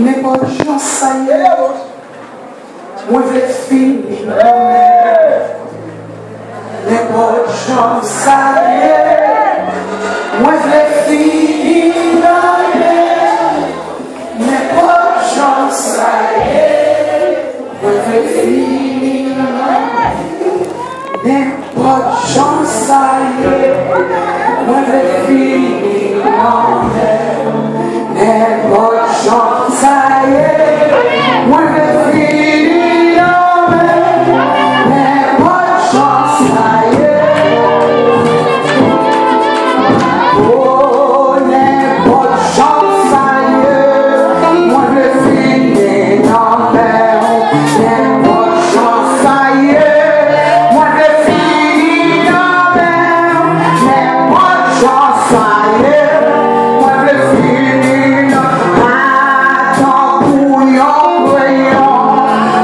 n'importe chance, ça y est. Moi, je vais finir. N'importe chance, ça y est. Moi, je vais finir. N'importe chance, ça y est. Moi, je vais finir. N'importe chance, ça y est. Moi, je vais finir. N'importe chance, ça y est. Moi, je vais finir. N'importe chance, ça y est. Oh, n'importe chance, ça y est. Moi, je vais finir. N'importe chance, ça y est. Moi, je vais finir. N'importe chance, ça y est. Moi, je vais finir. Attends pour yon voyant.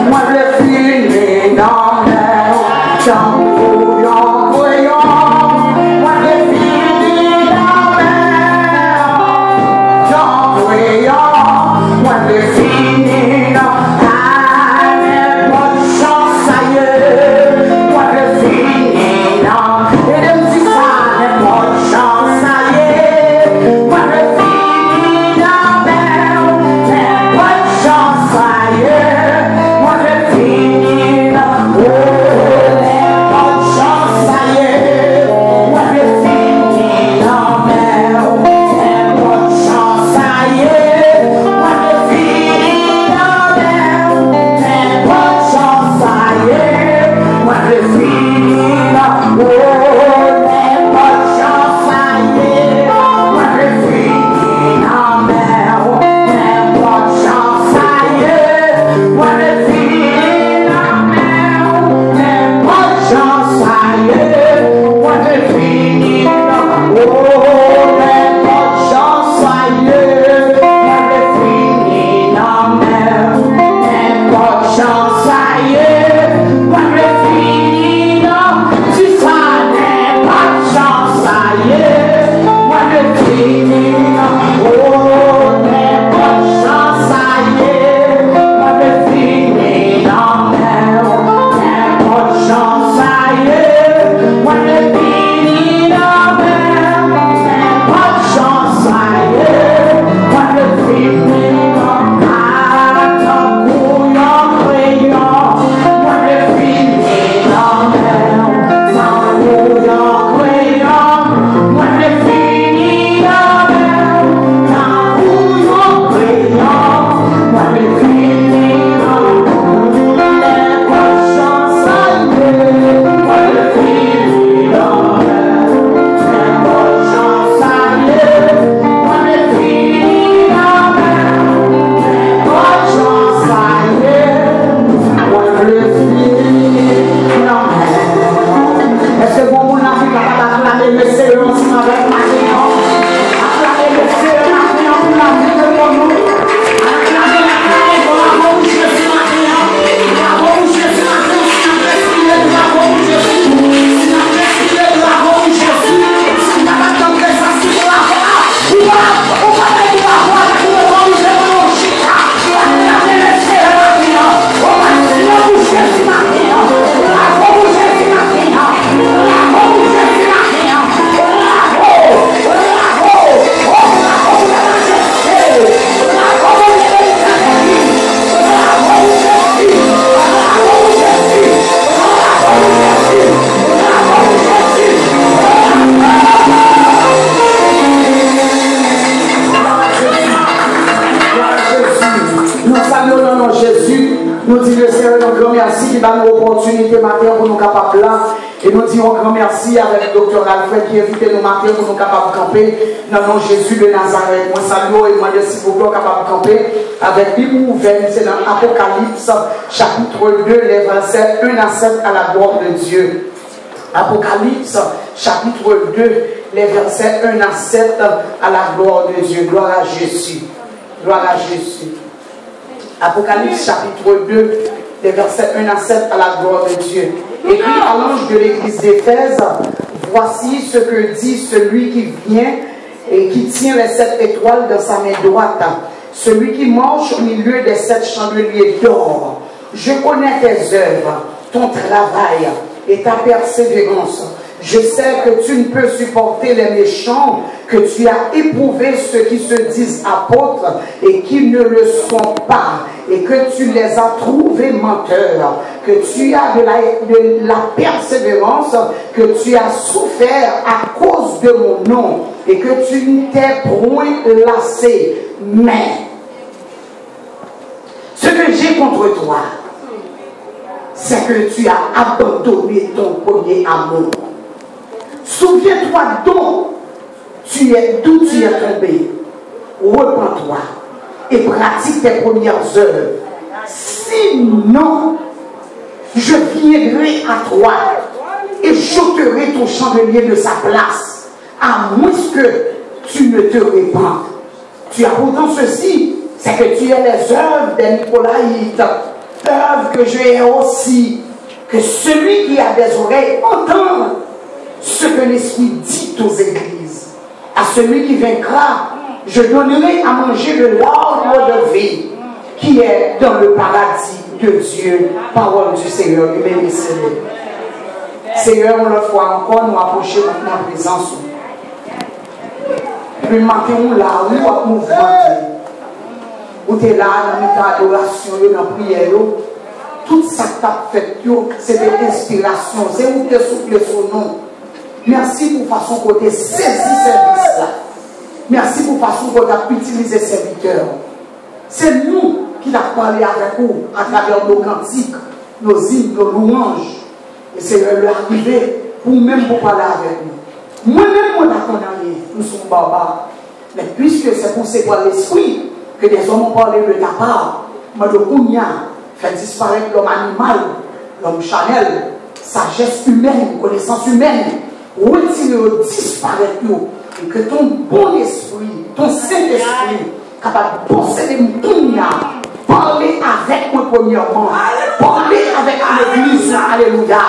Moi, je vais finir dans l'air. Attends pour yon voyant. Moi, je vais finir dans l'air. Attends voyant. Moi, je vais finir dans n'importe chance, ça y est. Moi, je vais finir dans. Et le petit ça, n'importe chance, ça y est. Moi, je vais finir dans n'importe chance, ça y est. Moi, je vais finir dans n'importe chance, ça y est. Moi, je vais finir dans n'importe chance, ça y est. Moi, je vais finir dans n'importe chance, ça y est. Moi, je vais finir dans n'importe chance, ça y est. Moi, je vais finir dans n'importe chance, ça y est. Moi, je vais finir dans n'importe chance, ça y est. Moi, je vais finir dans n'importe chance, ça y est. Moi, je vais finir dans n'importe chance, ça y est. Moi, je vais finir dans si ça n'importe chance, ça y est. Moi, je vais finir dans n'importe chance, ça y est. Moi, je vais finir dans n'importe chance, ça y est. Moi, je vais finir dans n'importe chance, ça y est. Moi, je vais finir dans attends pour yon crayon. Moi, je vais finir dans attends pour yon crayon. Moi, je vais finir dans attends pour yon crayon. Moi, je vais finir dans n'importe chance, ça y est. Moi, je vais finir dans n'importe chance, ça y est. Moi, je vais finir dans n'importe chance, ça y est. Moi, je vais finir dans est-ce que bon, vous n'avez pas acclamé le Seigneur ensemble avec ma Seigneur? Acclamez le Seigneur maintenant pour la vie de mon nom. Acclamez la gloire pour la bonne Jésus maintenant. La bonne Jésus maintenant, si la respiré de la bonne Jésus. Si la respiré de la bonne Jésus. Si la attente des assis pour la voix. On va mettre la voix avec le bon Jésus. Acclamez le Seigneur maintenant. On va Seigneur pour Jésus maintenant. La bonne Jésus maintenant. La bonne Jésus maintenant. Nous saluons le nom de Jésus. Nous disons le Seigneur un grand merci qui va nous opportunité matin pour nous capables là. Et nous disons un grand merci avec le docteur Alfred qui invite nous matin pour nous capables de camper dans le nom de Jésus de Nazareth. Moi saluons et moi si vous pouvez capable de camper avec Bible ouvert, c'est dans Apocalypse chapitre 2, les versets 1 à 7 à la gloire de Dieu. Apocalypse chapitre 2, les versets 1 à 7 à la gloire de Dieu. Gloire à Jésus. Gloire à Jésus. Apocalypse chapitre 2, les versets 1 à 7 à la gloire de Dieu. Écrit à l'ange de l'église d'Éphèse, voici ce que dit celui qui vient et qui tient les 7 étoiles dans sa main droite celui qui marche au milieu des 7 chandeliers d'or. Je connais tes œuvres, ton travail et ta persévérance. Je sais que tu ne peux supporter les méchants, que tu as éprouvé ceux qui se disent apôtres et qui ne le sont pas, et que tu les as trouvés menteurs, que tu as de la persévérance, que tu as souffert à cause de mon nom, et que tu ne t'es point lassé. Mais ce que j'ai contre toi, c'est que tu as abandonné ton premier amour. Souviens-toi donc d'où tu es tombé. Repends-toi et pratique tes premières œuvres. Sinon, je viendrai à toi et j'ôterai ton chandelier de sa place, à moins que tu ne te répandes. Tu as pourtant ceci, c'est que tu es les œuvres des Nicolaïtes, œuvres que j'ai aussi, que celui qui a des oreilles entende ce que l'Esprit dit aux églises. À celui qui vaincra, je donnerai à manger de l'arbre de vie qui est dans le paradis de Dieu. Parole du Seigneur. Seigneur, on le voit encore, nous approcher maintenant en présence. Le matin, on là, où nous mouvement. Où tu es là, dans notre adoration, dans la prière. Tout ça que tu as fait, c'est de l'inspiration. C'est où tu souffles son nom. Merci pour la façon que tu as saisi service là. Merci pour la façon que tu as utilisé serviteurs. C'est nous qui avons parlé avec vous à travers nos cantiques, nos hymnes, nos louanges. Et c'est l'arrivée pour même pour parler avec nous. Moi-même, on a condamné, nous sommes barbares. Mais puisque c'est pour c'est par l'esprit que des hommes ont parlé de ta part, moi, le Kounia fait disparaître l'homme animal, l'homme charnel, sagesse humaine, connaissance humaine. Retire, disparaître, et que ton bon esprit, ton Saint-Esprit, capable de posséder mon parler avec moi premièrement, parler avec l'église, alléluia.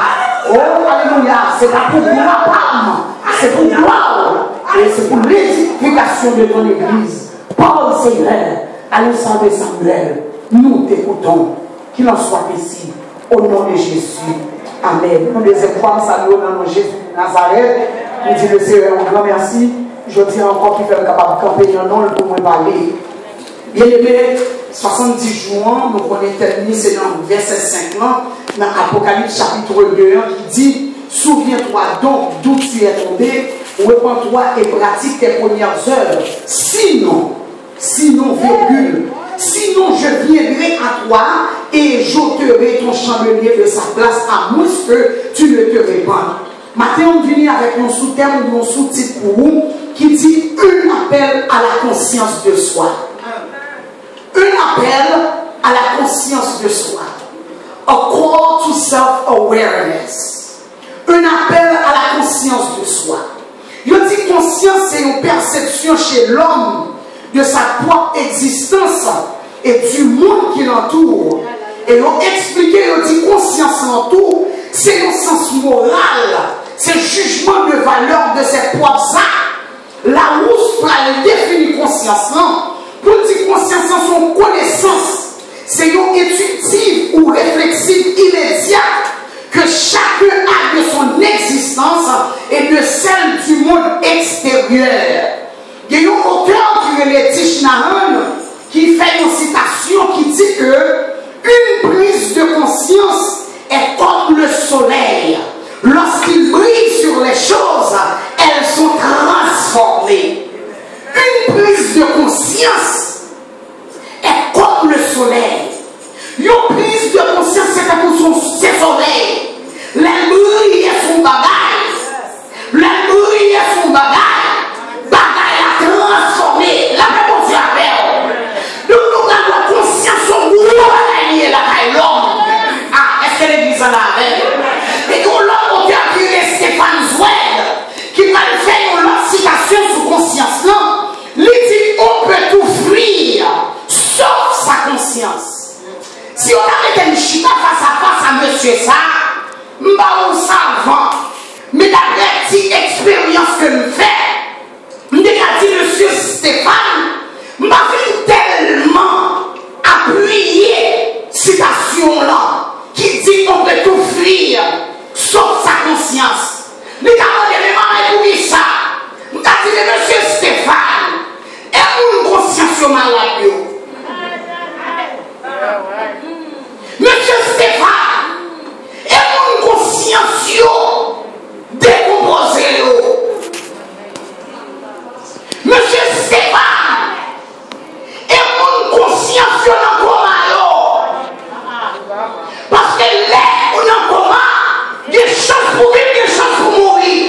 Oh, alléluia, c'est pas pour gloire, c'est pour gloire, et c'est pour l'édification de ton église. Parle, Seigneur, Alexandre Samuel, nous t'écoutons, qu'il en soit ici, au nom de Jésus. Amen. Nous deuxième fois, nous saluons dans nos Jésus de Nazareth. Nous disons le Seigneur un grand merci. Je dis encore qu'il fait capable de camper un nom pour me parler. Bien aimé, 70 jours, nous connaissons terminé, c'est dans le verset 5 dans Apocalypse chapitre 2, qui dit: souviens-toi donc d'où tu es tombé, repens-toi et pratique tes premières œuvres. Sinon, virgule, sinon je viendrai à toi et j'ôterai ton chandelier de sa place, à moins que tu ne te répandes. Maintenant, on vient avec un sous-terme, un sous-titre pour vous, qui dit un appel à la conscience de soi. Un appel à la conscience de soi. A call to self-awareness. Un appel à la conscience de soi. Je dis conscience, c'est une perception chez l'homme de sa propre existence et du monde qui l'entoure. Et on explique, on dit conscience l'entoure, c'est un sens moral, c'est le jugement de valeur de ses propres actes. La rousse pour définir conscience, pour dire conscience en son connaissance, c'est une intuitive ou réflexive immédiate que chacun a de son existence et de celle du monde extérieur. Il y a un auteur qui est le Tishnahan qui fait une citation qui dit que une prise de conscience est comme le soleil. Lorsqu'il brille sur les choses, elles sont transformées. Une prise de conscience est comme le soleil. Une prise de conscience, c'est comme ses oreilles. La brille est son bagage. La brille est son bagage. Bagage a transformé. La réponse est avec. Donc nous avons conscience au bout de la l'homme. Ah, est-ce que l'église en a avec? Et que l'homme qui a appelé Stéphane Zouel, qui va faire une citation sous conscience, non? Il dit on peut tout fuir, sauf sa conscience. Si on avait une chita face à monsieur ça, on savant, mais la petite expérience que nous faisons, yo malade yo. Monsieur Stéphane, et mon conscience yo décomposé yo. Monsieur Stéphane, et mon conscience yo dans coma yo. Parce que là, on en coma, il y a des chances pour vivre, des chances pour mourir.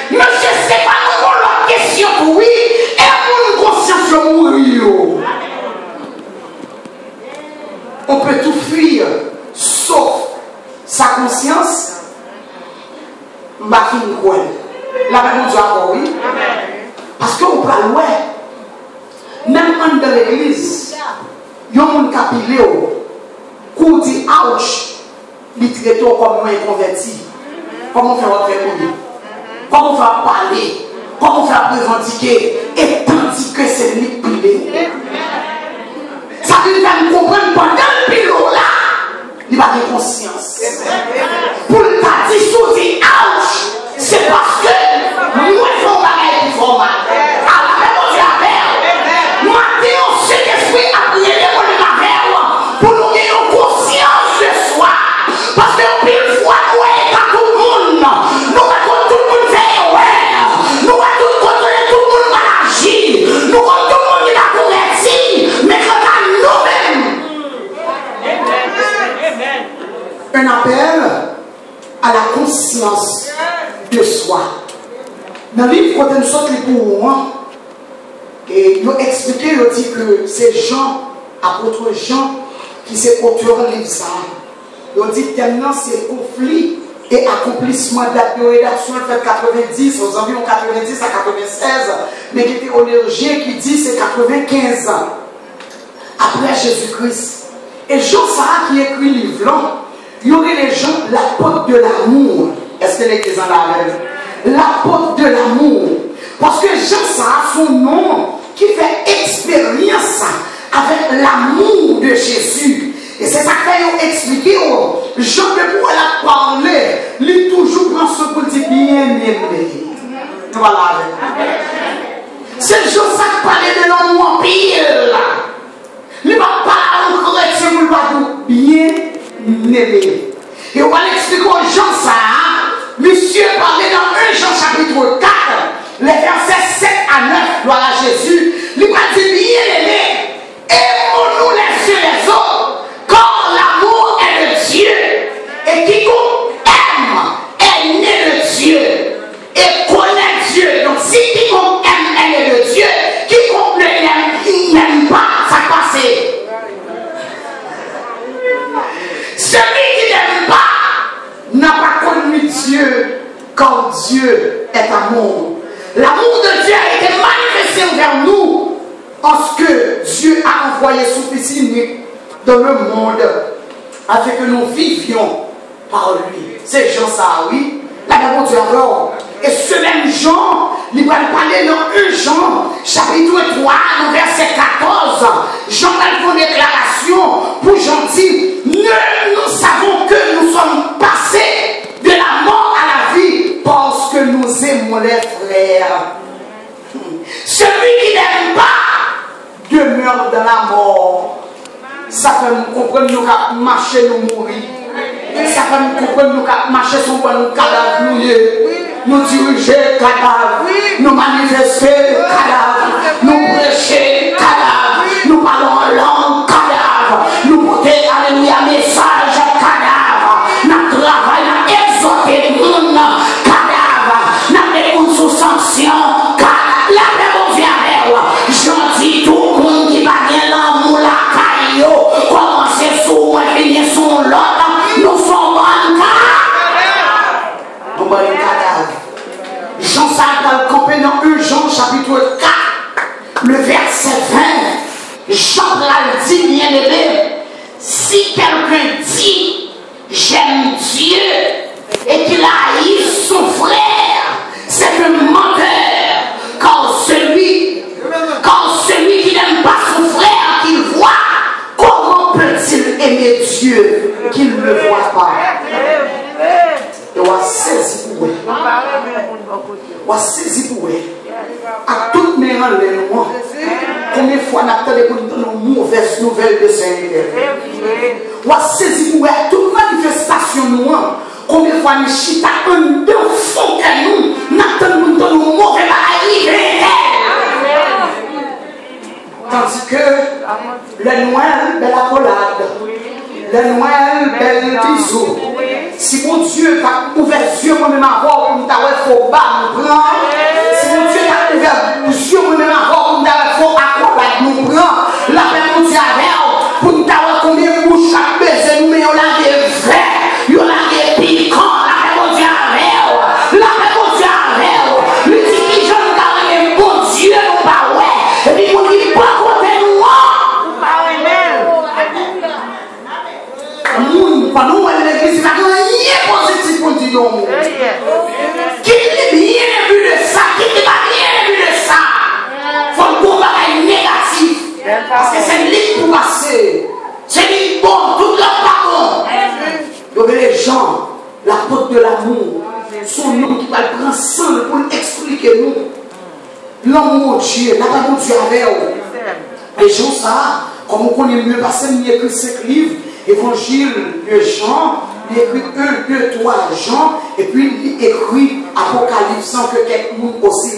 Monsieur Stéphane, on a la question pour oui, et mon conscience yo mourir. On peut tout fuir, sauf sa conscience. La même Dieu a oui. Parce qu'on parle, ouais. Même dans l'église, il y a un monde qui a pilé, qui dit ouch, il traite comme moins converti. Comment faire votre famille? Comment faire parler? Comment faire revendiquer? Et tandis que c'est lui pilé. Ça veut dire nous comprendre pendant le pilot là, il va avoir conscience. Pour le pas dire sous dit ouch, c'est parce que nous faisons bagage qui font mal. Alors, on dit à faire. Maintenant, cet esprit a prié les gens de la verre pour nous gagner conscience de soi. Parce que pile fois, nous n'avons pas tout le monde. Nous avons tout le monde fait ouais. Nous avons tout le monde mal agir. Nous avons tout le monde qui a correcti. Mais quand à nous-mêmes. Un appel à la conscience de soi. Dans le livre, quand nous sommes les pour et nous expliquons, nous dit que c'est Jean, apôtre Jean, qui s'est auteur de livre ça. Nous dit tellement c'est conflit et accomplissement de la rédaction fait 90, aux environs 90 à 96, mais qui était théologien qui dit c'est 95 ans après Jésus-Christ. Et Jean Sarah qui écrit le livre là, il y aurait les gens l'apôtre de l'amour. Est-ce que l'église en a même? L'apôtre de l'amour. Parce que Jean Sarah, son nom, qui fait expérience avec l'amour de Jésus. Et c'est ça qu'il a expliqué. Jean de Paul a parlé, lui toujours prend ce petit bien-aimé. Voilà. C'est Jean Sarah qui parlait de l'amour en pile. Il ne va pas encore être bien-aimé. Et on va l'expliquer aux gens ça. Monsieur parlait dans 1 Jean chapitre 4, les versets 7 à 9, gloire à Jésus. Il va dire bien aimé, aimons-nous les uns les autres, car l'amour est de Dieu. Et quiconque aime est né de Dieu et connaît Dieu. Donc si quiconque aime est né de Dieu, quiconque ne l'aime, il n'aime pas, ça passe. Celui qui n'aime pas n'a pas connu Dieu, car Dieu est amour. L'amour de Dieu a été manifesté envers nous en ce que Dieu a envoyé son Fils unique dans le monde afin que nous vivions par lui. C'est Jean ça, oui. La parole de Dieu. Et ce même Jean, il va parler dans 1 Jean, chapitre 3, verset 14. Jean a une déclaration pour Jean dit, nous savons que nous sommes passés de la mort à la vie parce que nous aimons les frères. Celui qui n'aime pas demeure dans la mort. Ça fait nous comprendre nous qu'à marcher nous mourir. Ça fait nous comprendre nous qu'à marcher sur nous cadavre nous diriger cadavre, nous manifester cadavre, nous prêcher cadavre, nous parlons en langue cadavre, nous porter alléluia message cadavre, nous travaillons, nous exhorter le monde cadavre, nous mettons sous sanction cadavre, la même vient j'en dis tout le monde qui va bien l'amour la caillou, commencer sous moi, finir sous l'autre, nous sommes en cadavre. Nous sommes cadavre. Jean Sarah campé dans 1 Jean chapitre 4, le verset 20. Jean l'a dit, bien aimé, si quelqu'un dit j'aime Dieu et qu'il haït son frère, c'est un menteur. Car celui qui n'aime pas son frère qu'il voit, comment peut-il aimer Dieu qu'il ne le voit pas? Et on a saisi pour eux. On a saisi pour eux. À toutes mes rangs, combien de fois, on a pour nous donner une mauvaise nouvelle de Seigneur. On a saisi pour toute manifestation nous. Combien de fois nous chita un de fond que nous n'attendons nous donner une mauvaise arrivée. Tandis que le Noël, belle accolade. Le Noël, belle bisou. Si mon Dieu t'a ouvert les yeux, moi-même avant, pour nous t'avoir, il faut pas nous prendre. Si mon Dieu t'a ouvert les yeux, moi-même avant, pour nous t'avoir, il faut accompagner nous prendre. La paix, mon Dieu, avec pour nous t'avoir, combien de bouches chaque baiser, nous, mais on l'a fait, on l'a fait piquant. La paix, mon Dieu, avec la paix, mon Dieu, avec le petit jeune, car bon Dieu, nous pas ouais. Et puis, on dit pas côté nous. Pas nous, l'église, il n'y a rien positif pour dire non. Qui n'est rien vu de ça, qui n'est pas rien vu de ça. Il faut le combattre négatif. Parce que c'est libre pour passer. C'est libre bon, tout le pas bon. Donc les gens, la porte de l'amour, sont nous qui va le prendre ensemble pour expliquer nous. L'amour de Dieu, la parole de Dieu avec vous. Les gens, ça, comme on connaît mieux, parce qu'il y a écrit 5 livres. Évangile de Jean, il écrit 1, 2, 3 Jean, et puis il écrit Apocalypse, sans que quelqu'un aussi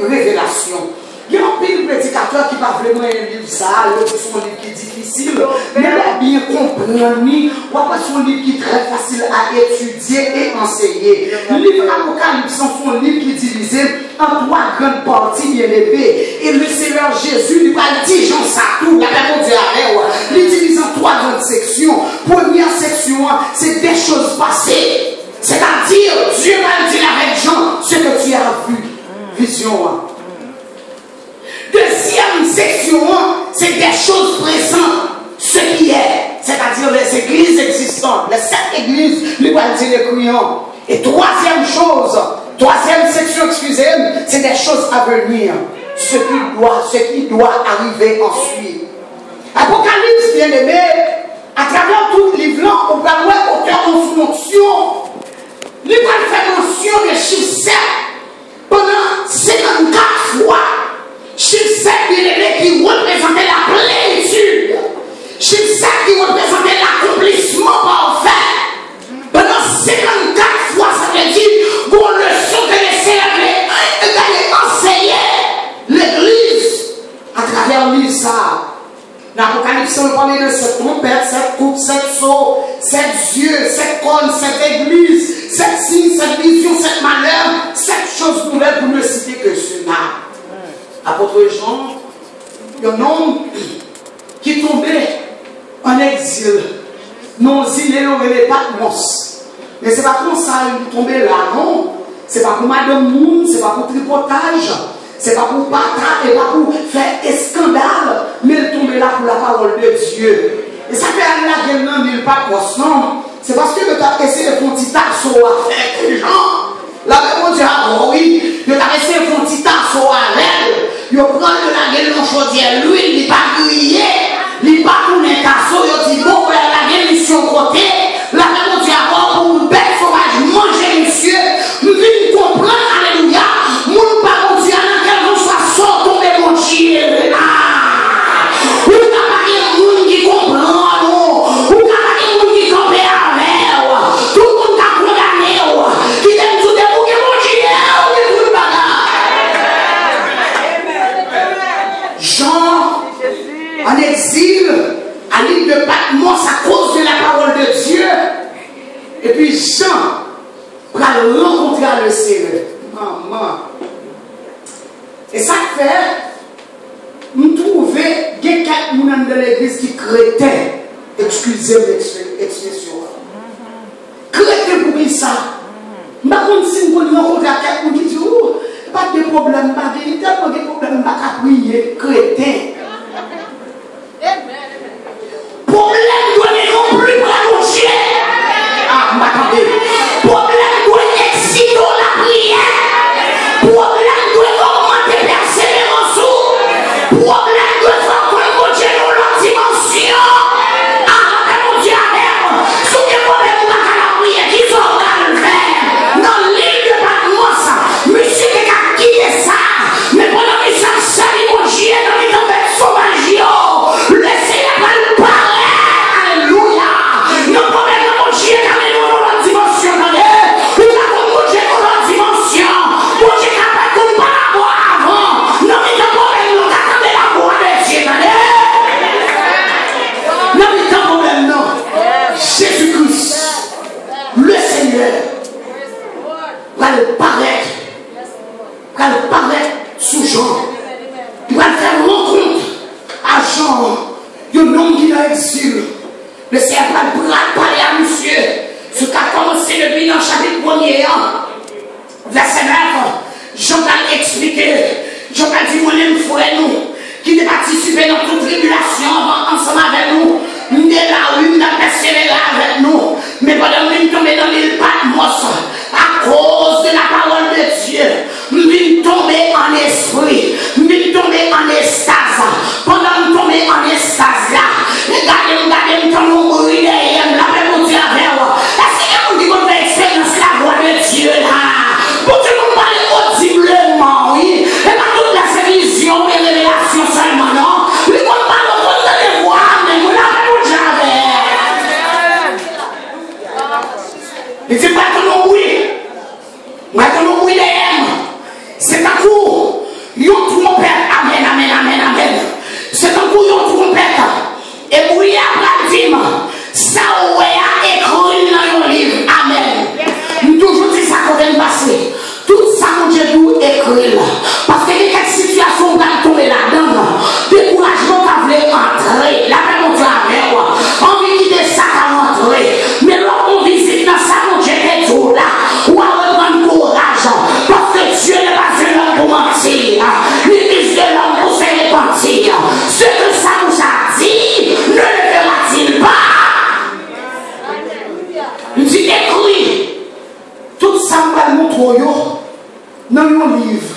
révélation. Il y a un pile prédicateur qui va vraiment un livre ça, l'autre c'est un livre qui est difficile, mais là bien comprendre, ou après c'est un livre qui est très facile à étudier et enseigner. Le livre Apocalypse, c'est un livre qui est divisé en 3 grandes parties bien élevées. Et le Seigneur Jésus, il va dire Jean ça tout, la même Dieu avec il divise en 3 grandes sections. Première section, c'est des choses passées. C'est-à-dire, Dieu va dire avec Jean ce que tu as vu. Vision. Deuxième section, c'est des choses présentes, ce qui est, c'est-à-dire les églises existantes, les 7 églises, les croyants. Et troisième section, excusez-moi, c'est des choses à venir, ce qui doit arriver ensuite. Apocalypse, bien aimé, à travers tout le livre, on va voir auteur en sous-notion. Il va faire mention de chiffre 7 pendant 54 fois. Chiffre 7, bien aimé, qui représentait la plénitude. Chiffre 7 qui représentait l'accomplissement parfait. Pendant 54 fois, ça veut dire vos leçons que les Seigneurs allaient enseigner l'église à travers l'Isa. Dans l'Apocalypse, on parle de 7 trompettes, 7 coupes, 7 sceaux, 7 yeux, 7 cornes, 7 églises, 7 signes, 7 visions, 7 malheurs, 7 choses nouvelles pour ne citer que cela. Apôtre Jean, il y a un homme qui tombait en exil. Non, il est Patmos. Mais ce n'est pas comme ça, il tombait là, non. Ce n'est pas pour Madame Moon, ce n'est pas pour tripotage, ce n'est pas pour patate, et pas pour faire scandale, mais il tombait là pour la parole de Dieu. Et ça fait aller là qu'il n'a pas Patmos, non. C'est parce que tu as essayé de faire un petit tasseau avec les gens. La même Dieu a oui, tu as essayé de faire un petit tasseau avec. Tu prends de la gueule de chaudière, l'huile, il n'est pas grillé, il n'est pas pour les tasseaux, il dit bon, la gueule est sur le côté. La même Dieu a pour une belle sauvage, manger, monsieur, nous venons comprendre, alléluia. Mon parent Dieu, dans quel monde soit sort, tomber mon Dieu. Ou t'as pas un monde qui comprend, ou t'as pas un monde qui comprend avec, tout le monde t'a condamné, qui t'aime tout des bouquets, mon Dieu, ou des bouquets de bagarre. Jean, en exil, à l'île de Patmos à cause de la parole de Dieu, et puis Jean va rencontrer le Seigneur. Maman. Et ça fait, nous trouvons qu'il y a 4 personnes de l'église qui crétaient, excusez-moi l'expression, crétaient pour qui ça. Je ne sais pas si nous rencontrons 4 personnes qui disent, pas de problème, pas de problème, pas de prier, crétaient. Problème doit non plus prolonger. Ah, m'attendez. Problème doit exciter la prière. Problème doit augmenter persévérance. Problème doit faire qu'on continue dans la dimension. Ah, mon Dieu, si vous avez problème pour la prière, qui sont dans le faire dans l'île de Patmos, monsieur qui a quitté ça, mais pendant que ça, mon Dieu, dans les tempêtes. Jean, il y a un homme qui est dans l'exil. Le Seigneur va parler à monsieur. Ce qui a commencé depuis dans le chapitre 1er, verset 9. Jean va expliquer. Jean va dire, moi-même, frère, nous, qui a participé dans toute tribulation ensemble avec nous. Nous sommes là, nous avons persévéré avec nous. Mais pendant que nous sommes tombés dans l'île Patmos, à cause de la parole de Dieu, nous sommes tombés en esprit, nous sommes tombés en extase. Pendant que nous sommes tombés en extase là, regardez, quand nous mourons derrière, la paix pour Dieu avec vous. Est-ce que vous dites qu'on fait expérience la voix de Dieu là? Pour que nous parlons audiblement, oui. Et pas toute la vision et révélation seulement, non. Mais qu'on parle au fond de les voix, mais vous l'avez pour Dieu avec. Mais c'est pas que nous oui. Moi, que nous oui derrière. C'est un coup. Yon trompette. Amen, amen, amen, amen. C'est un coup, yon trompette. Et vous y avez ça ou a écrit dans le livre. Amen. Nous toujours dit ça quand elle passe. Tout ça, mon Dieu, nous écrit. Parce que les situations qui sont tombées là-dedans, découragement qui voulait entrer, la paix, mon Dieu, avec moi. Envie de quitter ça à rentrer. Mais lorsqu'on visite dans ça, mon Dieu, est tout là. Ou à reprendre courage. Parce que Dieu n'est pas fait l'homme pour mentir. Il est fait l'homme pour se repentir. Ce que ça nous a dit, ne le fera-t-il pas? Il dit écrit. Tout ça va montrer dans un livre.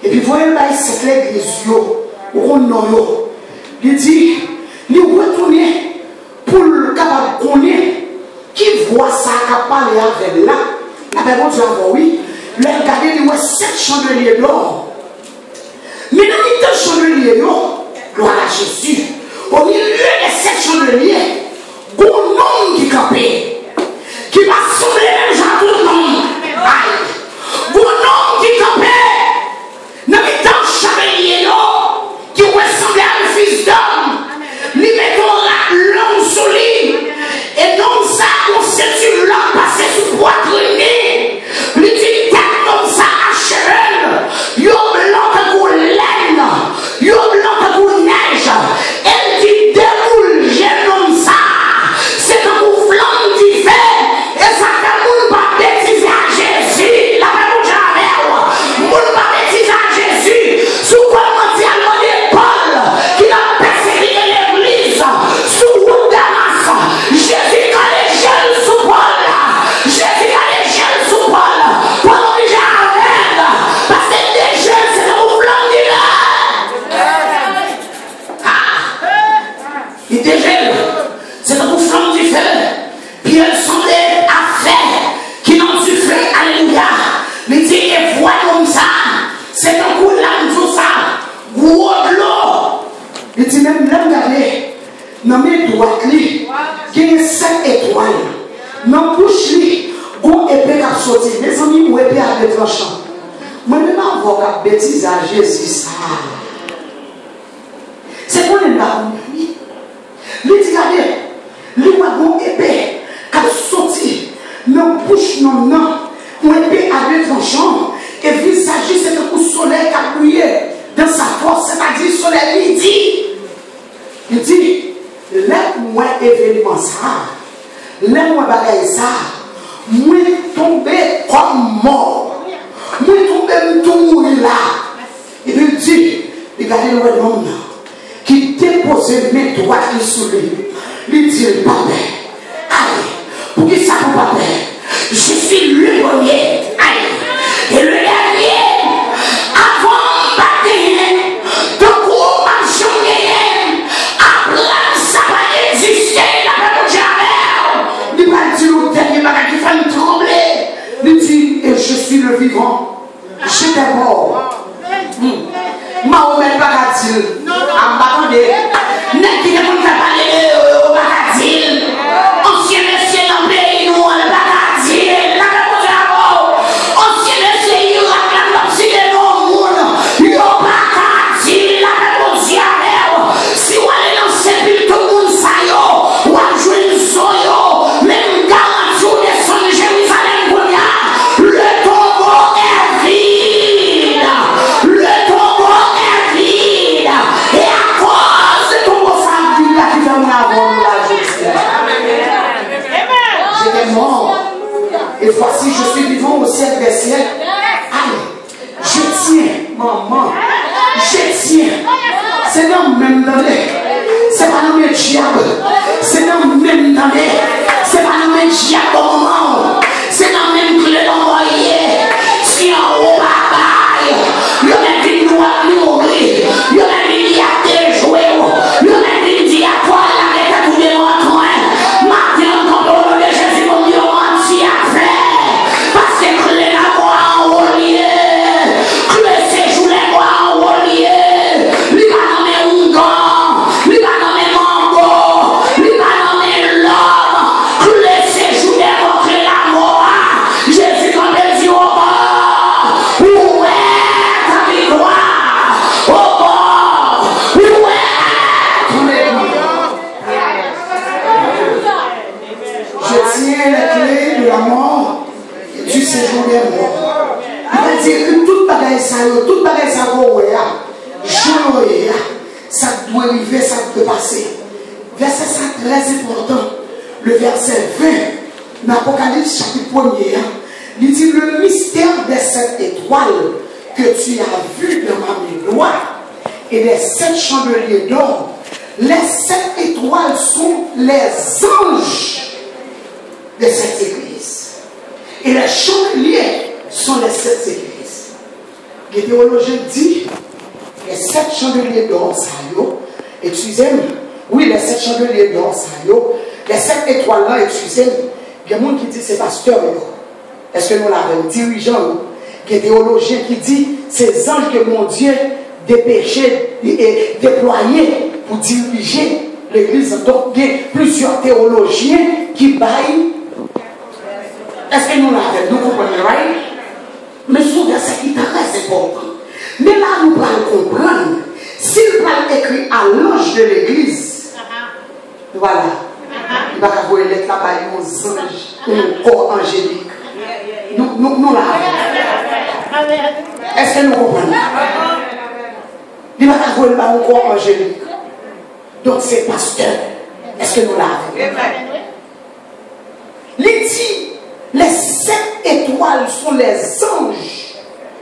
Et puis voyez là, c'est l'église, il dit, il retourner pour le capable de connaître qui voit ça, qui parle avec là. La personne dit oui, le regarder, il voit 7 chandeliers d'or. Mais dans les 2 chandeliers, gloire à Jésus, au milieu des 7 chandeliers, un homme qui campait, qui va sembler même genre tout le monde. Un homme qui campait, dans les temps chandeliers, qui ressemblait à un fils d'homme, lui mettons l'homme sous lui, et donc ça, on sait sur l'homme passé sous poitrine, lui dit tête comme ça à cheval, yo blanc que pour laine, yo blanc que pour neige, elle dit déroule, j'ai comme ça, c'est un mouvement qui fait, et ça fait moun pas bêtiser à Jésus, la même où j'avais, moun pas bêtiser à Jésus, sous quoi on dit à Paul, qui a persécuté l'église, sous route Damas, Jésus a les jeunes sous Paul, Jésus a les jeunes sous Paul, pendant que j'avais, parce que les jeunes c'est un mouvement différent. Il était jeune, c'est un mouvement différent, puis elle semblait à faire, qui n'ont su faire, alléluia, mais dit, et voit comme ça, c'est un coup de l'âme, tout ça, gros de l'eau. Il dit même, là, regardez, dans mes droites, il y a 7 étoiles. Dans la bouche, il y a une épée qui a sauté. Mes amis, une épée avec tranchant. Moi-même, je vais faire bêtise à Jésus. C'est pour les larmes. Il dit, regardez, il y a une épée qui a sauté. Dans la bouche, non, une épée avec tranchant. Et le visage, c'est un coup de soleil qui a brillé dans sa force, c'est-à-dire le soleil, il dit, laisse-moi événement ça, laisse-moi bagaille ça, moi tomber comme mort, moi tomber tout mourir là. Et il dit, regardez le homme qui déposait mes droites sur lui, il dit, papa, allez, pour qui ça pour papa, je suis le premier, allez. Et le dernier, avant bâtir, de gros marchons, après ça va exister, la même chose. Il va dire au dernier bagage qui fait me trembler. Il dit, et je suis le vivant, j'étais mort. Mahomet bagatil, en m'attendez, n'est-ce qu'il ne peut pas parler au bagatil, ancien monsieur dans le pays, nous, le bagatil, la même chose à mort. Ancien monsieur, il a la capacité de monde, il a pas dit la réponse à si on allait dans ce pays, tout le monde ça y est, on a joué le soyo, même 40 jours de son Jérusalem, le tombeau est vide, le tombeau est vide, et à cause accepte de passer. Verset ça très important. Le verset 20, dans l'Apocalypse chapitre 1er, il dit le mystère des 7 étoiles que tu as vu dans ma main droite et des 7 chandeliers d'or. Les 7 étoiles sont les anges de cette église. Et les chandeliers sont les 7 églises. Les théologiens disent les 7 chandeliers d'or, ça y est, excusez-moi, oui, les 7 chandeliers d'or, ça y est, les 7 étoiles là, excusez-moi, il y a des gens qui disent c'est pasteur. Est-ce que nous l'avons dirigeant? Il y a des théologiens qui disent ces anges que mon Dieu dépêché et déployé pour diriger l'église. Donc il y a plusieurs théologiens qui baillent. Est-ce que nous l'avons? Nous comprenons, right? Mais souvent c'est qui est très important. Mais là nous allons comprendre. S'il va écrire à l'ange de l'église, voilà, il va avoir une lettre là-bas aux anges, un corps angélique. Nous l'avons. Est-ce que nous comprenons? Il va avoir un corps angélique. Donc c'est pasteur. Est-ce que nous l'avons? Il dit, les 7 étoiles sont les anges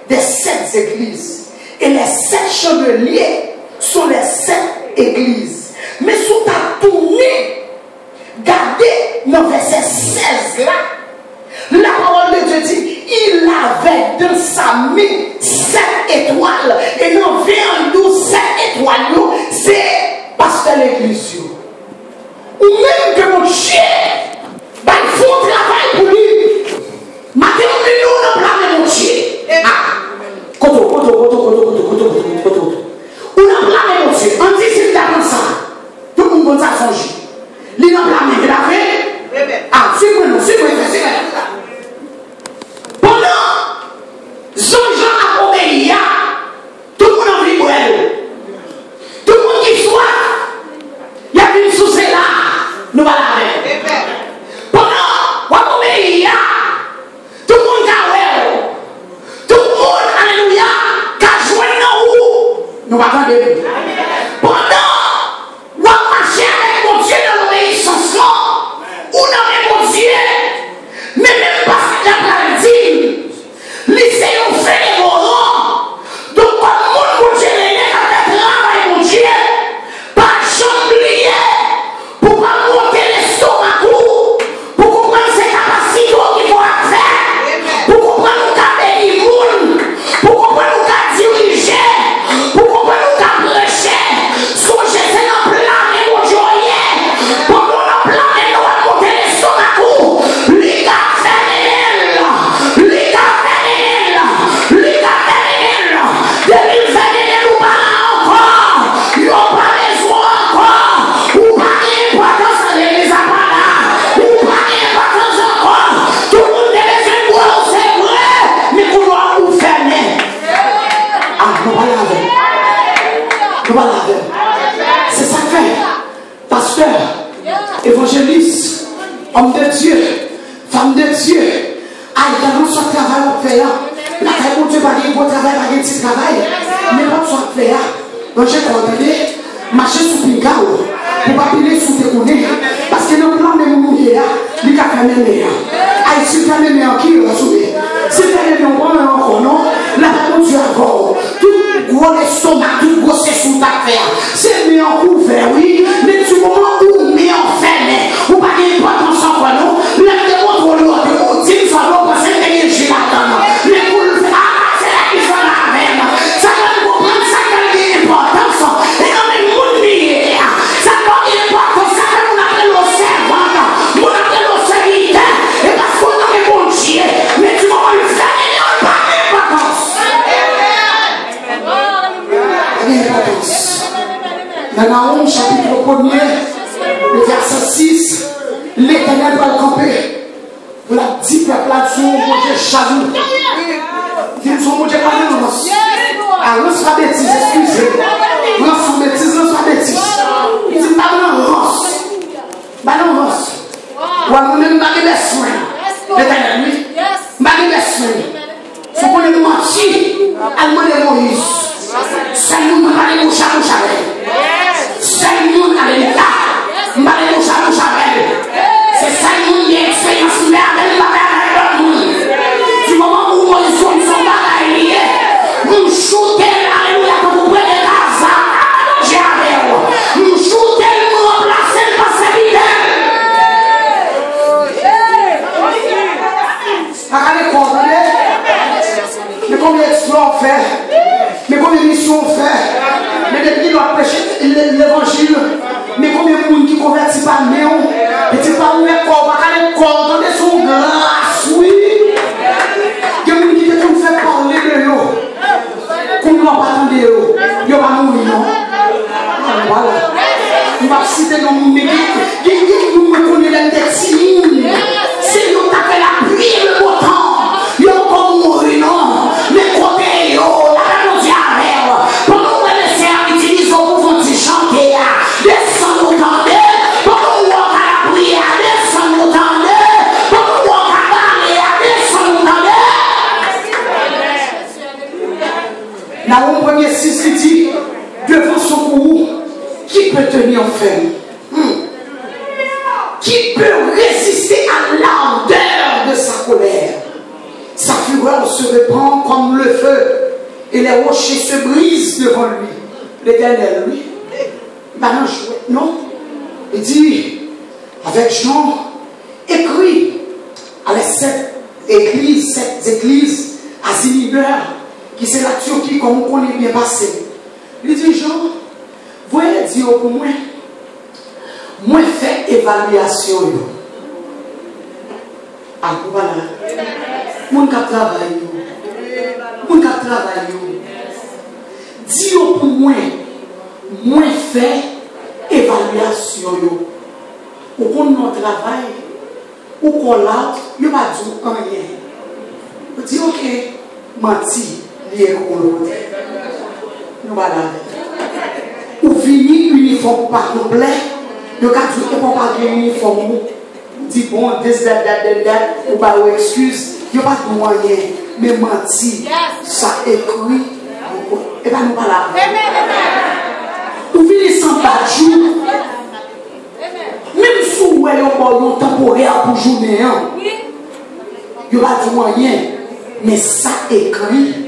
des 7 églises. Et les 7 chandeliers sont les 7 églises. Mais sous ta tournée, gardez dans verset 16 là, la parole de Dieu dit, il avait dans sa main 7 étoiles. Et dans 22 7 étoiles, c'est pasteur l'église. Ou même que mon chien, il faut travail pour lui. Maintenant, nous n'avons mon chien. Koto. On a blâmé mon Dieu. On dit s'il t'a comme ça. Tout le monde a son jus. Il a blâmé. Il a fait. Ah, suivez-moi. Pendant Jean a obéi, tout le monde a vu pour elle. Tout le monde qui soit, il y a une sous là. Nous allons aller. Pendant on a obéi, tout le monde a vu. Tout le monde, alléluia, qui a joué dans où nous attendons. Pendant on a marché avec mon Dieu dans l'obéissance, ou dans mon Dieu, mais même pas la paradis, lycée on fait les morons. Donc, comme mon Dieu est avec le travail, mon Dieu, pas chamblier pour pas monter l'estomac, pour comprendre ses capacités qu'il faut faire, pour comprendre le cas des immunes, pour comprendre le cas diriger, pour comprendre le cas prêcher, songez c'est un plan et mon Dieu, pour nous un plan et nous va monter l'estomac, les gars c'est ça que fait. Pasteur, évangéliste, homme de Dieu, femme de Dieu, aïe, dans son travail au faire. La caille pour Dieu, pas de beau travail, pas de petit travail. Mais pas soit faire. Donc j'ai commandé, marcher sous Pingao, pour pas piler sous tes coulées. Parce que le plan de mon mouillé, il a fait même meilleur. Aïe, si tu as même meilleur, qui va sauver? Si tu as même meilleur, on va encore, non? La caille Dieu encore. Tout gros l'estomac, tout gros c'est sous ta faire. C'est meilleur couvert, oui. Mais du moment où meilleur fermé, ou pas d'importance en quoi, non? La démontre l'autre, ou dit, ça va passer l'énergie là-dedans. Les poules, c'est la qui sont la même. Ça va comprendre, ça va gagner l'importance. Et quand même, mon lié, ça va gagner l'importance. Ça va nous appeler nos servantes, nous appeler nos serviteurs. Et parce qu'on a des bons dieux, mais du moment où il fait, il n'y a pas d'importance. Dans Nahum, chapitre 1er, le verset 6, l'Éternel va le camper. Vous l'avez dit, peuple là-dessous, mon Dieu jaloux. Dis mon Dieu, pas de lance. Ah, lance la bêtise, excusez. Lance la bêtise, lance la bêtise. Il dit, pas de lance. Pas de lance. Ou à nous-mêmes, pas de laisse-moi. L'Éternel, oui. Pas de laisse-moi. Faut qu'on ait menti. Allemand de Moïse. Salut, nous parlons de Charles. Salut, l'évangile. Mais combien de monde qui convertit par néon? Et tu pas ouvert corps, pas qu'à corps, dans son grâce, oui. Il y a des gens qui te font parler de eux. Comme nous n'avons pas entendu eux. Ils n'ont pas mourir, non? Voilà. On va citer dans mon église. Nous me connaissons les textes. C'est nous qui avons fait la pluie et le beau temps. Ils n'ont pas mourir, non? Mais côté, la même diarrhée. Pendant que les sœurs utilisent pour vous chanter, descendons dans des. Pendant que à la prière, descendons dans des. Pendant que à parler, descendons dans des. Dans le premier 6, il dit, devant son cou, qui peut tenir ferme? Qui peut résister à l'ardeur de sa colère? Sa fureur se répand comme le feu et les rochers se brisent devant lui. L'Éternel, lui, non? Il dit, avec Jean, écrit à les 7 églises à Ziniber, qui c'est la Turquie comme on connaît bien passé. Il dit, Jean, voyez dire pour moi, moi fait évaluation. Ah, voilà. Mon cap travail. Mon cap travail. Dis pour moi, moi fait évaluation. Ou qu'on notre travail, ou qu'on l'a, il n'y a pas de rien. Vous dites, ok, menti, lié au l'autre. Nous voilà. Ou fini uniforme pas complet. Le cas du ne pas de uniforme. Dit bon, ou pas excuse. Il n'y a pas de moyen. Mais menti, ça écrit. Et pas nous pas là. Ou fini sans pas de jour. Même si vous avez un ballon temporaire pour journée, il n'y a pas de moyen. Mais ça écrit.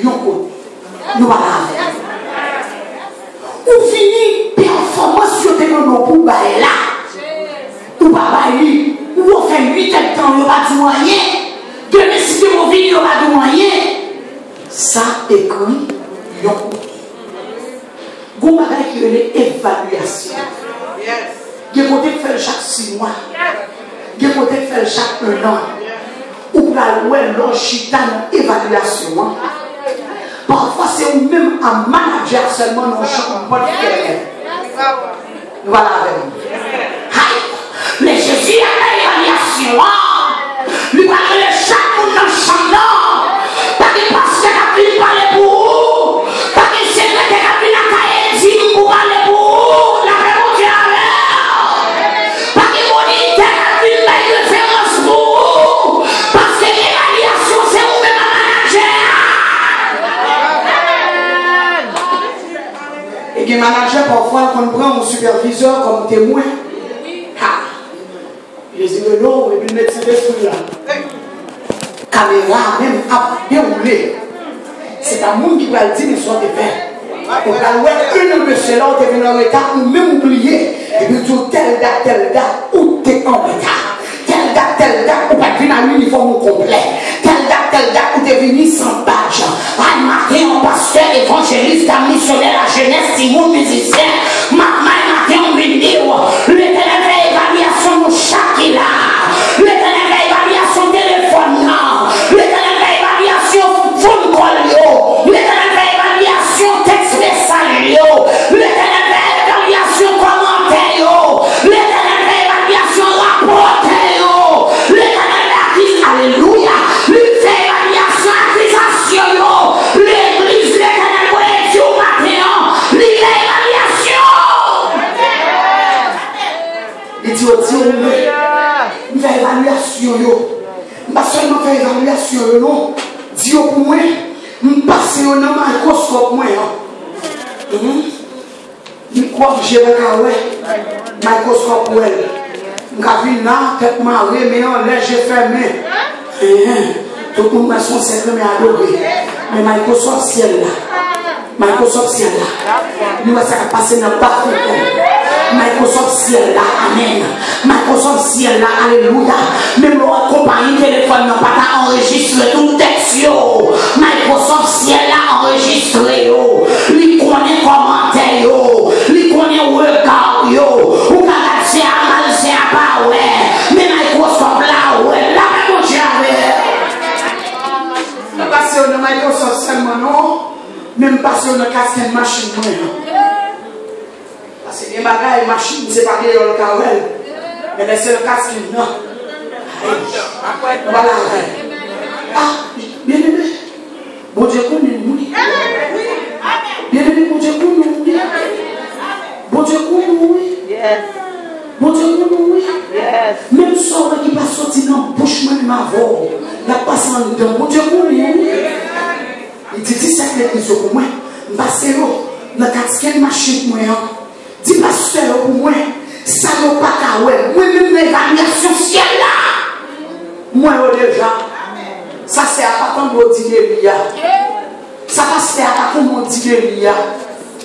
Nous pas là. Ou fini performance sur tes noms pour bailler là. Ou pas bailler. Ou on fait 8 ans, il n'y a pas de moyen. Demain, si tu m'as vu, il n'y a pas de moyen. Ça écrit, yon. Vous m'avez qui est l'évaluation. Il y a côté faire chaque 6 mois. Il y a côté faire chaque 1 an. Ou pour la l'orchita évaluation. Parfois, c'est nous-mêmes un manager seulement dans le champ de faire. Voilà avec nous. Mais Jésus a l'évaluation. Lui parle de chaque monde dans le champ d'or. Pas que pasteur a pu parler pour vous. Pas que secrétaire a pu la pour parler pour vous. La réponse est avec. Pas que moniteur a pu mettre référence pour vous. Parce que l'évaluation, c'est vous-même un manager. Et les managers, parfois, qu'on prend un superviseur comme témoin. Il dit non, et puis mettre ses esprits là. Caméra, même à dérouler. C'est un monde qui va le dire, mais soit des faits. On va voir une de ceux-là, on est venu en retard, ou même oublié. Et puis tout telle date, où tu es en retard. Telle date, où tu es venu en uniforme complet. Telle date, où tu es venu sans badge. Un matin, en pasteur, évangéliste, un missionnaire, la jeunesse, Timon, musicien. Matin, en vidéo. L'Éternel fait évaluation de chaque là. L'Éternel fait évaluation téléphone là. L'Éternel fait évaluation phone call yo. L'Éternel fait évaluation texte message yo. L'Éternel fait évaluation commentaire yo. L'Éternel fait évaluation rapport yo. L'Éternel fait alléluia. Lui fait évaluation accusation yo. L'église l'Éternel voit Dieu matin. Lui fait évaluation. Il dit au Dieu, nous faisons évaluation. Pas seulement faire évaluation, non. Dieu pour moi, nous passons dans le microscope. Je crois que j'ai un microscope pour elle. Je suis là, tête marée, mais on lèche fermé. Tout le monde sont secrets à adorer. Mais Microsoft ciel là. Microsoft ciel là. Nous allons passer dans le parfait. Microsoft ciel là, amen. Microsoft ciel là, alléluia. Même le compagnie téléphone n'a pas enregistré tout texte. Microsoft ciel là, enregistré. Lui connaît commentaire. Lui même passer dans le casque de machine. Parce que les bagages, machine, c'est pas bien dans le carrel. Mais laissez le casque, non. Voilà. Ah, bien aimé. Bon Dieu, connaît nous. Bien aimé, bon Dieu, connaît nous. Bon Dieu, connaît nous. Bon Dieu, connaît nous. Même sort qui va sortir dans le bouche, même ma voix. La passe en dedans. Bon Dieu, connaît nous. Il dit 17 l'église pour moi. Je passe dans la casquette machine pour moi. Dis pasteur pour moi. Ça n'a pas qu'à ouais. Moi-même, l'évaluation ciel là. Moi, déjà. Ça, c'est à partir de l'Odile. Ça passe à partir de l'Odile. Là,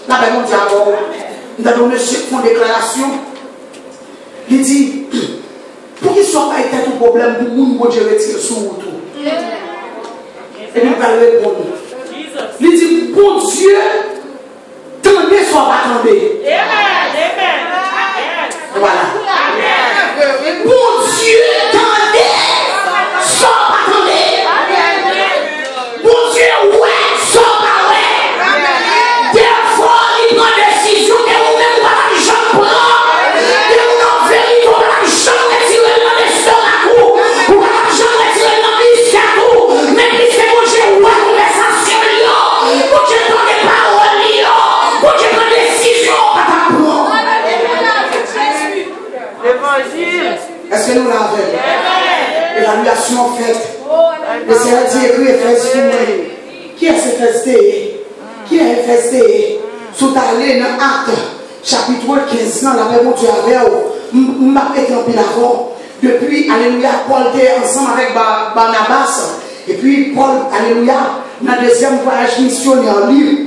ben, on dit alors, nous avons monsieur qui font déclaration. Il dit, pour qu'il ne soit pas été un problème pour nous, bon Dieu retire sur nous tout. Et il va répondre. Il dit, bon Dieu, tendez soit pas tendez. Voilà. Bon Dieu, tendez soit pas tendez. Bon Dieu, ouais, soit pas ouais. Des fois, il prend des décisions que vous-même, pas la jambe prend. Et vous n'en verrez pas la jambe retirer dans l'estomac. Ou pas la jambe retirer dans l'iscac. Mais puisque mon Dieu, ouais, conversation, bon Dieu, prend des paroles, bon Dieu, prend des décisions, pas ta prendre. Est-ce que nous l'avons? Évaluation faite. Le Seigneur dit écrit Ephésiens pour moi. Qui est ce FSD? Qui est FSD? Sous allé dans Acte, chapitre 15, la paix mon Dieu avec vous. M'a été en pile avant. Depuis, alléluia, Paul était ensemble avec Barnabas. Et puis, Paul, alléluia, dans le deuxième voyage missionnaire en livre,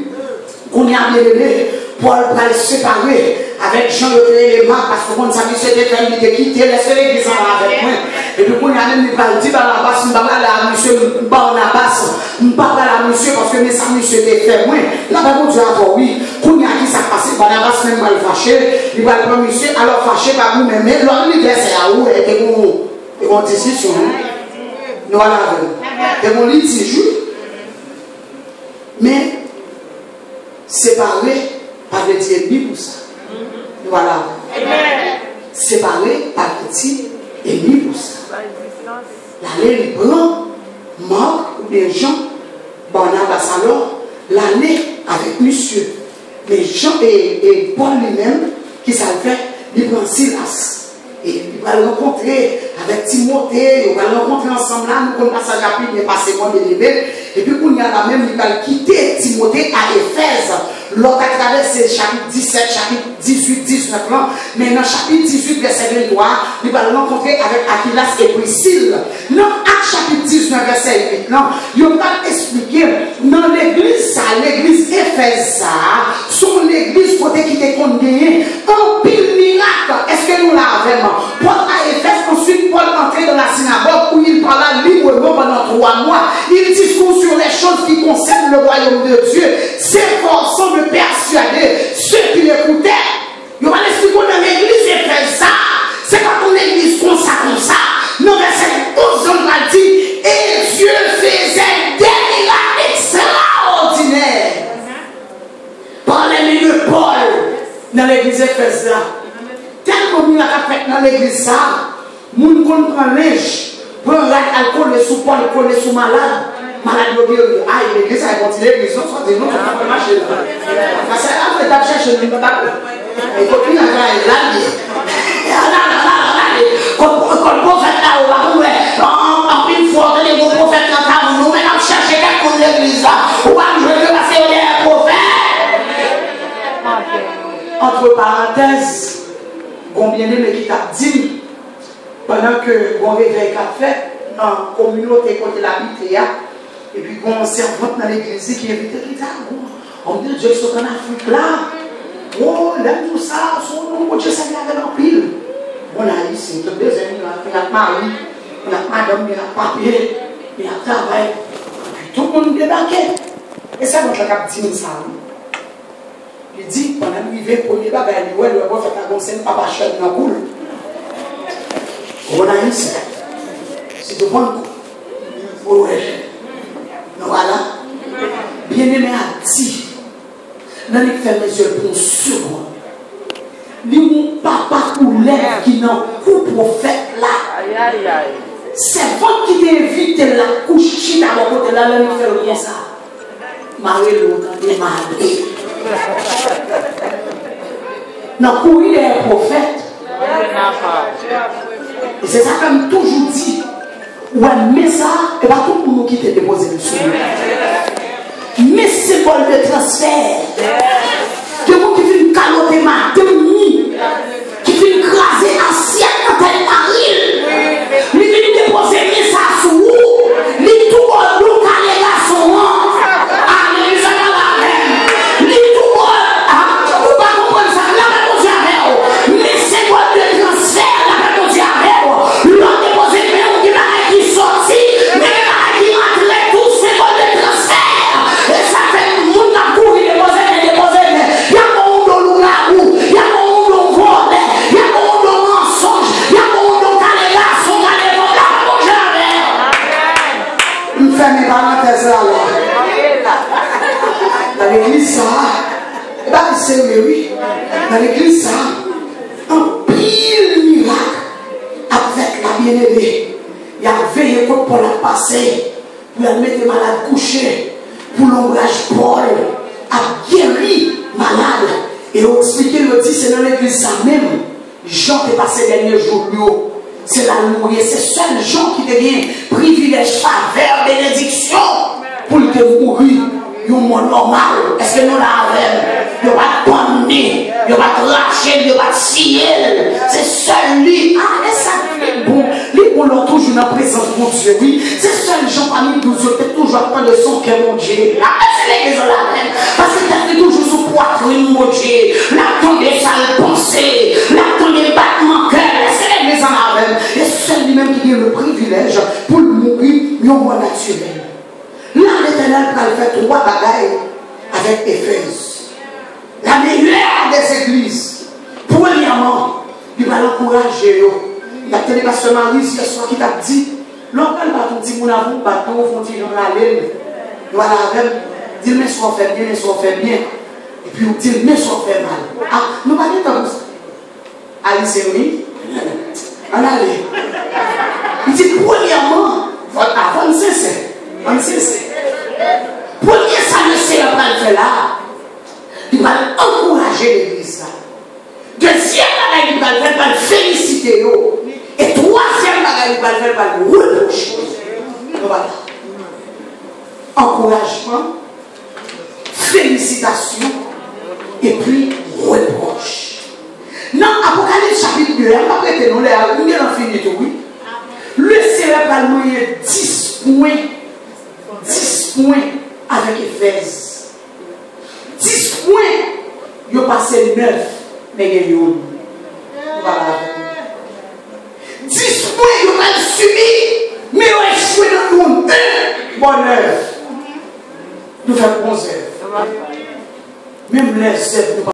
qu'on y a bien aimé, Paul va le séparer avec Jean et Marc parce que mon ami s'était fait quitter, laissez l'église avec moi. Et puis, on a même dit Barnabas, je ne parle pas à monsieur Barnabas, je ne parle pas à monsieur parce que mes amis s'étaient fait moi. Là, par contre, oui, qu'on y a qui s'est passé, Barnabas même va le fâcher, il va le prendre monsieur, alors fâché par vous-même, mais l'univers c'est à où et mon décision. Nous allons et mon litige, mais séparé par le Dieu ennemi pour ça. Voilà. Séparé par le petit ennemi pour ça. L'année prend Marc ou des gens, Barnabas alors, l'année avec monsieur. Mais Jean et Paul lui-même, qui ça le fait, il prend Silas. Et il va le rencontrer avec Timothée, il va le rencontrer ensemble là, nous connaissons passage rapide, mais passez-moi bien aimé. Et puis, qu'on y a la même, il va quitter Timothée à Éphèse. L'autre à travers c'est chapitre 17, chapitre 18, 19 ans. Mais dans chapitre 18, verset 23, il va le rencontrer avec Aquilas et Priscille. Dans Acte chapitre 19, verset 8, non, il va expliquer dans l'église, ça, l'église Éphèse, ça, son l'église côté qui était condamné, un pile miracle. Est-ce que nous l'avons? Paul à Éphèse, ensuite Paul entrait dans la synagogue où il parla librement pendant 3 mois. Il discourt sur les choses qui concernent le royaume de Dieu, s'efforçant de persuader ceux qui l'écoutaient. Il va l'expliquer dans l'église Éphèse, ça. C'est pas ton église comme ça. Non, verset 11, on va dire, et Dieu faisait des miracles extraordinaires. Par les milieux de Paul, dans l'église Éphèse là. Tellement de miracles fait dans l'église ça, moun comprend linge, prend l'alcool et sous Paul, coller sous malade. Malade de Dieu, ah, l'église a continué, l'église, non, soit des noms, ça va marcher. Parce que après, tu as cherché le numéro d'appel. Et quand tu as là, quand le prophète là, on va en une fois que les gros prophètes là, nous maintenant chercher quelqu'un de l'église là, on va jouer de la série des prophètes. Entre parenthèses, combien d'aimés qui t'a dit, pendant que mon réveil qu'a fait, dans la communauté côté la Biblia, et puis on servante dans l'église qui invite qui dit, on dit Dieu qui sont en Afrique là, oh, là tout ça, son nom, Dieu ça vient avec un pile. On a ici, tous les amis, il y a mari, il y a madame, il y a papier, il y a travail, puis tout le monde débarqué. Et ça, notre cap dit ça. Il dit, pendant qu'il vient pour les bagages, il va faire un conseil, papa chef dans la boule. On a ici. C'est de bon coup. Ouais. Donc voilà. Bien-aimé a dit, Dans les fermes les yeux pour une seconde. Li mon papa ou lève qui n'en coup prophète là. Aïe, aïe, aïe. C'est vous qui t'invite la coucher dans le côté là, là, faire rien ça. Marie l'autre, des malades. Dans le courrier des prophètes. Et c'est ça comme toujours dit. Ouais, mais ça, et pas tout le monde qui t'a déposé le sous. Mais c'est bon le transfert. De monde qui fait une calotte ma demi, qui fait une craser assiette quand elle arrive. Lui vient déposer mais ça sous vous. Lui tout bon l'eau calé là son nom. Ah mais ça va la même. Lui tout bon. Ah, je ne peux pas comprendre ça. La même on dit avec. Mais c'est bon le transfert. La même on dit avec. L'on déposé mais on dit la qui sortit. Mais la qui rentre tout c'est bon le transfert. Et ça fait monde à courir déposer. Il y a mon don loup, il y a mon don volé, il y a mon don mensonge, il y a mon don calération, calération, une ferme parenthèse là. Dans l'église, ça, et bien c'est oui, dans l'église, ça, un pile miracle avec la bien-aimée. Il y a veillé pour la passer, pour la mettre malade couché, pour l'ombrage Paul, a guéri malade. Et on expliqué, il dit, c'est dans l'église ça même. Jean qui est passé les derniers jours, c'est la mourir. C'est seul Jean qui devient privilège, faveur, bénédiction pour te mourir. Il y a un monde normal. Est-ce que nous l'avons? Il n'y a pas de bonnet, il n'y a pas de rachel, il n'y a pas de ciel. C'est seul lui. Ah, et ça fait bon. Lui, on l'a toujours dans la présence de Dieu. Oui, c'est seul Jean parmi nous. Je fais toujours pas de son que mon Dieu. Ah, c'est l'église la même. Parce que tu as toujours sous poitrine, mon Dieu. L'attend des sales pensées, l'attend des battements cœur. C'est l'église la même. Et seul lui-même qui a le privilège pour le mourir, il mort naturel. Là, l'Éternel va faire 3 bagailles avec Éphèse. La meilleure des églises. Premièrement, il va l'encourager. Il y a télé pasteur Marie ce soir qui t'a dit, l'on parle pas ton petit mon amour, bateau, font dire dans la laine. Voilà, dit mais soit fait bien, mais soit fait bien. Et puis on dit mais soit fait mal. Ah, nous pas dit comme ça. Alice oui. On allait. Il dit premièrement, avant de cesser. Premier ça le Seigneur va le faire là. Il va encourager l'église là. Deuxième bagaille, il va le faire, il va le féliciter. Et troisième bagaille, il va le faire, il va le reprocher. Voilà. Encouragement, félicitations et puis reproche. Dans Apocalypse chapitre 2, on va prêter nous les infinités, oui. Le Seigneur va nous 10 points. 10 points avec Éphèse. 10 points, il a passé 9, mais il y a eu. Voilà. 10 points, il a subi, mais il a échoué dans le monde. Bonheur. Nous faisons 11 heures. Même les œuvres.